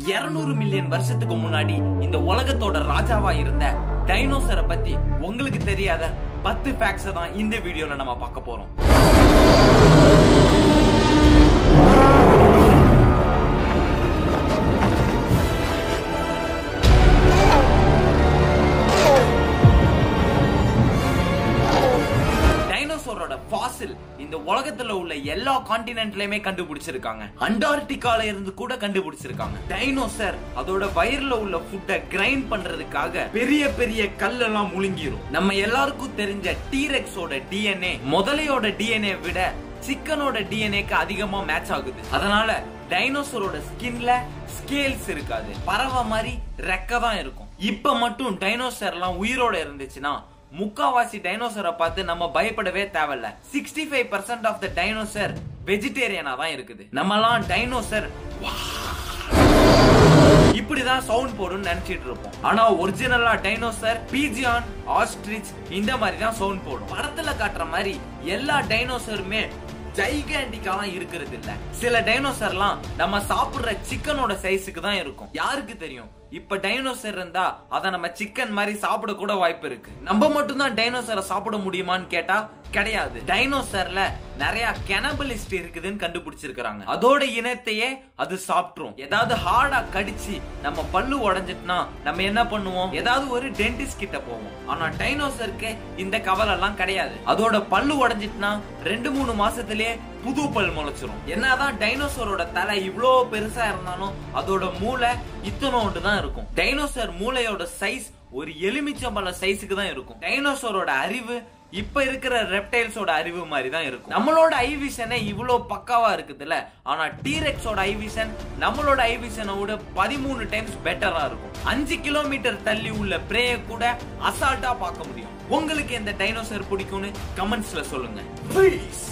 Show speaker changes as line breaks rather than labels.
200 million வருஷத்துக்கு முன்னாடி இந்த உலகத்தோட ராஜாவா இருந்த டைனோசரை பத்தி உங்களுக்கு தெரியாத 10 ஃபேக்ட்ஸ் தான் இந்த வீடியோல நம்ம பார்க்க போறோம். ஃபாசில் இந்த உலகத்துல உள்ள எல்லா கான்டினென்ட்லயுமே கண்டுபிடிச்சிருக்காங்க. அண்டார்டிகால இருந்து கூட கண்டுபிடிச்சிருக்காங்க. டைனோசர் அதோட வயிறுல உள்ள ஃபுட்டை கிரைண்ட் பண்றதுக்காக பெரிய பெரிய கல்லெல்லாம் முழுங்கிரும். நம்ம எல்லாருக்கும் தெரிஞ்ச டீரெக்ஸோட டிஎன்ஏ முதலையோட டிஎன்ஏ விட சிக்கனோட டிஎன்ஏக்கு அதிகமா மேட்ச் ஆகுது. அதனால டைனோசரோட ஸ்கின்ல ஸ்கேல்ஸ் இருக்காது, பறவை மாதிரி ரெக்க தான் இருக்கும். இப்ப மட்டும் டைனோசர்லாம் உயிரோட இருந்துச்சுன்னா முக்காவாசி டைனோசரை பார்த்து நம்ம பயப்படவே தேவையில்ல. 65% ஆஃப் த டைனோசர் வெஜிடேரியனா தான் இருக்குது. நம்மலாம் டைனோசர் இப்படிதான் சவுண்ட் போடுன்னு நினைச்சிட்டு இருப்போம். ஆனா ஒரிஜினலா டைனோசர் பீஜியான், ஆஸ்ட்ரிச் இந்த மாதிரி தான் சவுண்ட் போடும். படத்துல காட்டுற மாதிரி எல்லா டைனோசருமே ஜைகாண்டிக்காலாம் இருக்கிறது இல்ல. சில டைனோசர்லாம் நம்ம சாப்பிடுற சிக்கனோட சைஸுக்கு தான் இருக்கும். யாருக்கு தெரியும், இப்ப டைனோசர் இருந்தா அத நம்ம சிக்கன் மாதிரி சாப்பிட கூட வாய்ப்பு இருக்கு. நம்ம மட்டும் தான் டைனோசரை சாப்பிட முடியுமான்னு கேட்டா கிடையாது. டைனோசர்ல நிறைய கெனபலிஸ்ட் இருக்குதுன்னு கண்டுபிடிச்சிருக்காங்க. அதோட இனத்தையே அது சாப்பிட்டுரும். ஏதாவது ஹார்டா கடிச்சு நம்ம பல்லு உடைஞ்சிட்டுனா நம்ம என்ன பண்ணுவோம், ஏதாவது ஒரு டென்டிஸ்ட் கிட்ட போவோம். ஆனா டைனோசருக்கு இந்த கவலை எல்லாம் கிடையாது. அதோட பல்லு உடைஞ்சிட்டுனா 2-3 மாசத்திலேயே புது பல் முளைச்சிரும். என்னதான் டைனோசரோட தலை இவ்வளோ பெருசா இருந்தாலும் அதோட மூளை இத்தனோண்டு தான் இருக்கும். டைனோசர் மூளையோட சைஸ் ஒரு எலுமிச்சம்பழ சைஸுக்கு தான் இருக்கும். டைனோசரோட அறிவு இப்ப இருக்கிற ரெப்டைல்ஸோட அறிவு மாதிரி தான் இருக்கும். நம்மளோட ஐவிஷனே இவ்வளோ பக்காவா இருக்குதுல்ல, ஆனா டீரெக்ஸோட ஐவிஷன் நம்மளோட ஐவிஷனை விட 13 டைம்ஸ் பெட்டரா இருக்கும். 5 கிலோமீட்டர் தள்ளி உள்ள பிரேய கூட அசால்ட்டா பார்க்க முடியும். உங்களுக்கு எந்த டைனோசர் பிடிக்கும்னு கமெண்ட்ஸ்ல சொல்லுங்க ப்ளீஸ்.